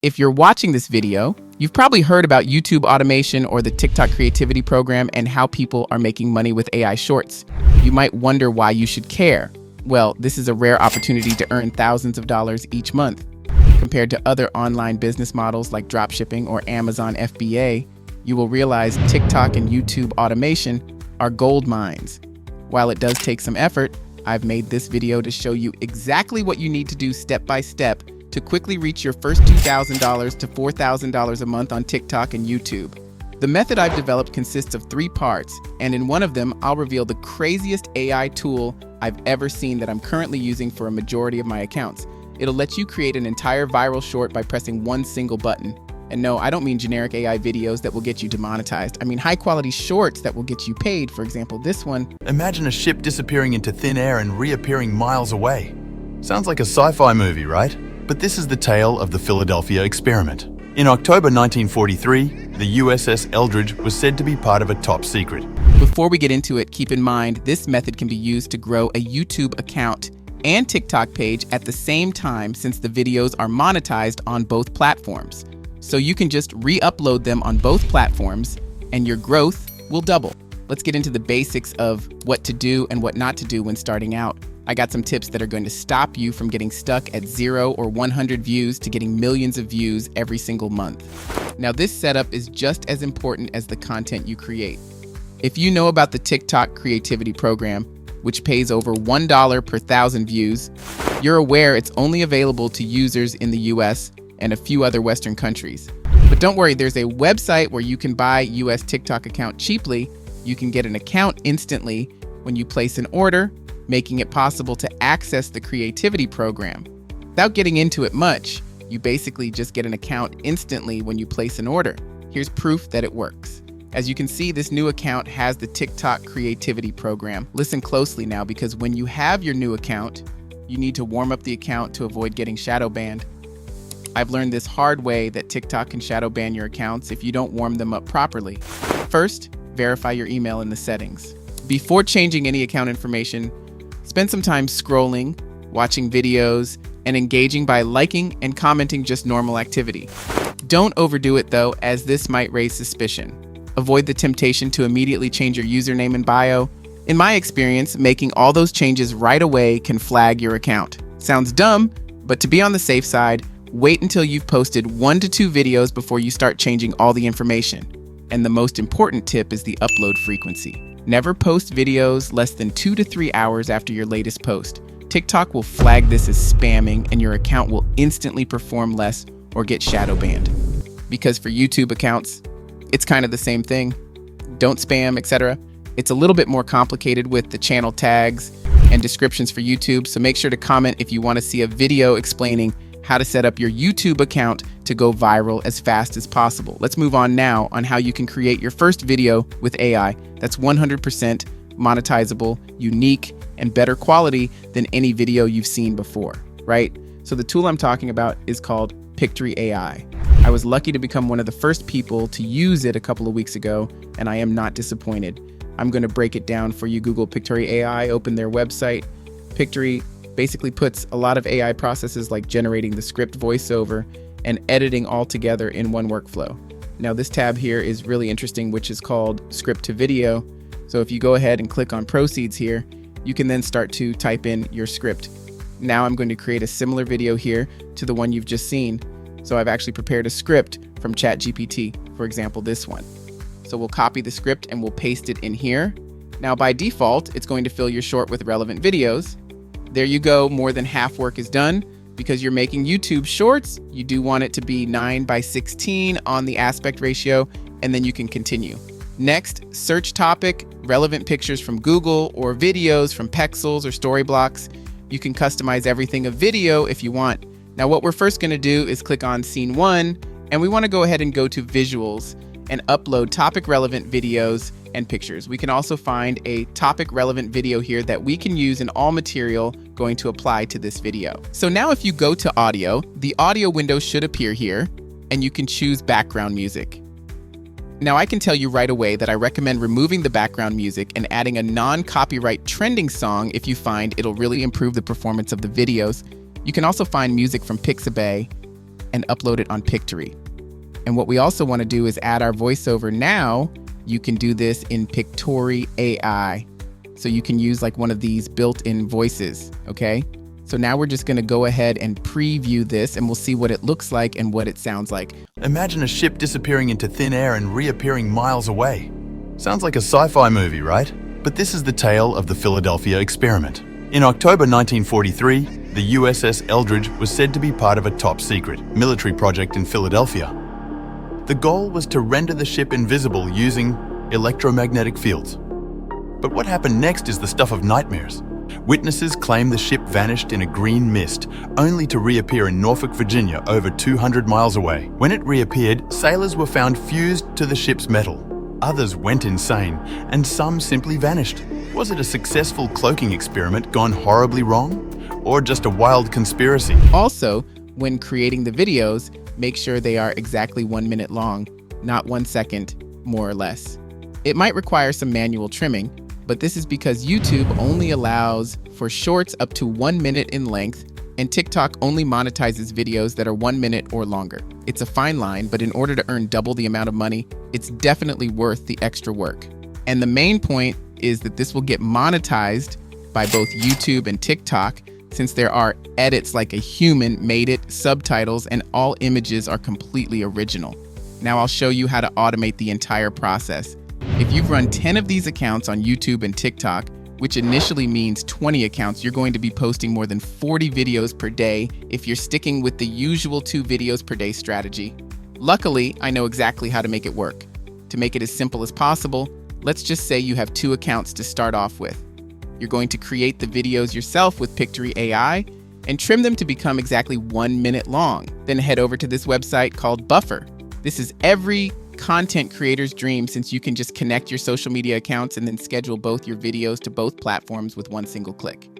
If you're watching this video, you've probably heard about YouTube automation or the TikTok creativity program and how people are making money with AI shorts. You might wonder why you should care. Well, this is a rare opportunity to earn thousands of dollars each month. Compared to other online business models like dropshipping or Amazon FBA, you will realize TikTok and YouTube automation are gold mines. While it does take some effort, I've made this video to show you exactly what you need to do step by step to quickly reach your first $2,000 to $4,000 a month on TikTok and YouTube. The method I've developed consists of 3 parts, and in one of them, I'll reveal the craziest AI tool I've ever seen that I'm currently using for a majority of my accounts. It'll let you create an entire viral short by pressing one single button. And no, I don't mean generic AI videos that will get you demonetized. I mean high-quality shorts that will get you paid. For example, this one. Imagine a ship disappearing into thin air and reappearing miles away. Sounds like a sci-fi movie, right? But this is the tale of the Philadelphia experiment. In October 1943, the USS Eldridge was said to be part of a top secret. Before we get into it, keep in mind this method can be used to grow a YouTube account and TikTok page at the same time, since the videos are monetized on both platforms. So you can just re-upload them on both platforms and your growth will double. Let's get into the basics of what to do and what not to do when starting out. I got some tips that are going to stop you from getting stuck at 0 or 100 views to getting millions of views every single month. Now, this setup is just as important as the content you create. If you know about the TikTok creativity program, which pays over $1 per 1,000 views, you're aware it's only available to users in the US and a few other Western countries. But don't worry, there's a website where you can buy US TikTok account cheaply. You can get an account instantly when you place an order, making it possible to access the creativity program. Without getting into it much, you basically just get an account instantly when you place an order. Here's proof that it works. As you can see, this new account has the TikTok creativity program. Listen closely now, because when you have your new account, you need to warm up the account to avoid getting shadow banned. I've learned this hard way that TikTok can shadow ban your accounts if you don't warm them up properly. First, verify your email in the settings. Before changing any account information, spend some time scrolling, watching videos, and engaging by liking and commenting just normal activity. Don't overdo it though, as this might raise suspicion. Avoid the temptation to immediately change your username and bio. In my experience, making all those changes right away can flag your account. Sounds dumb, but to be on the safe side, wait until you've posted 1 to 2 videos before you start changing all the information. And the most important tip is the upload frequency. Never post videos less than 2 to 3 hours after your latest post. TikTok will flag this as spamming and your account will instantly perform less or get shadow banned. Because for YouTube accounts, it's kind of the same thing. Don't spam, etc. It's a little bit more complicated with the channel tags and descriptions for YouTube, so make sure to comment if you want to see a video explaining how to set up your YouTube account to go viral as fast as possible. Let's move on now on how you can create your first video with AI that's 100% monetizable, unique, and better quality than any video you've seen before, right? So the tool I'm talking about is called Pictory AI. I was lucky to become one of the first people to use it a couple of weeks ago, and I am not disappointed. I'm going to break it down for you. Google Pictory AI, open their website. Pictory basically puts a lot of AI processes like generating the script, voiceover, and editing all together in one workflow. Now this tab here is really interesting, which is called script to video. So if you go ahead and click on proceeds here, you can then start to type in your script. Now I'm going to create a similar video here to the one you've just seen. So I've actually prepared a script from ChatGPT, for example, this one. So we'll copy the script and we'll paste it in here. Now by default, it's going to fill your short with relevant videos. There you go, more than half work is done. Because you're making YouTube shorts, you do want it to be 9:16 on the aspect ratio, and then you can continue. Next, search topic, relevant pictures from Google or videos from Pexels or Storyblocks. You can customize everything a video if you want. Now what we're first going to do is click on scene 1, and we want to go ahead and go to visuals and upload topic relevant videos and pictures. We can also find a topic relevant video here that we can use in all material going to apply to this video. So now if you go to audio, the audio window should appear here, and you can choose background music. Now I can tell you right away that I recommend removing the background music and adding a non-copyright trending song if you find it'll really improve the performance of the videos. You can also find music from Pixabay and upload it on Pictory. And what we also want to do is add our voiceover. Now you can do this in Pictory AI. So you can use like one of these built-in voices, okay? So now we're just going to go ahead and preview this, and we'll see what it looks like and what it sounds like. Imagine a ship disappearing into thin air and reappearing miles away. Sounds like a sci-fi movie, right? But this is the tale of the Philadelphia experiment. In October 1943, the USS Eldridge was said to be part of a top-secret military project in Philadelphia. The goal was to render the ship invisible using electromagnetic fields. But what happened next is the stuff of nightmares. Witnesses claim the ship vanished in a green mist, only to reappear in Norfolk, Virginia, over 200 miles away. When it reappeared, sailors were found fused to the ship's metal. Others went insane, and some simply vanished. Was it a successful cloaking experiment gone horribly wrong? Or just a wild conspiracy? Also, when creating the videos, make sure they are exactly 1 minute long, not 1 second, more or less. It might require some manual trimming, but this is because YouTube only allows for shorts up to 1 minute in length, and TikTok only monetizes videos that are 1 minute or longer. It's a fine line, but in order to earn double the amount of money, it's definitely worth the extra work. And the main point is that this will get monetized by both YouTube and TikTok, since there are edits like a human made it, subtitles, and all images are completely original. Now I'll show you how to automate the entire process. If you've run 10 of these accounts on YouTube and TikTok, which initially means 20 accounts, you're going to be posting more than 40 videos per day if you're sticking with the usual 2 videos per day strategy. Luckily, I know exactly how to make it work. To make it as simple as possible, let's just say you have 2 accounts to start off with. You're going to create the videos yourself with Pictory AI and trim them to become exactly 1 minute long. Then head over to this website called Buffer. This is every content creator's dream, since you can just connect your social media accounts and then schedule both your videos to both platforms with 1 single click.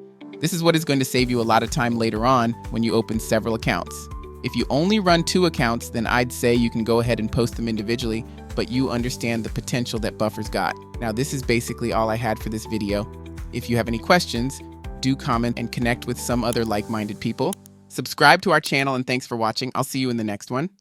This is what is going to save you a lot of time later on when you open several accounts. If you only run 2 accounts, then I'd say you can go ahead and post them individually, but you understand the potential that Buffer's got. Now, this is basically all I had for this video. If you have any questions, do comment and connect with some other like-minded people. Subscribe to our channel, and thanks for watching. I'll see you in the next one.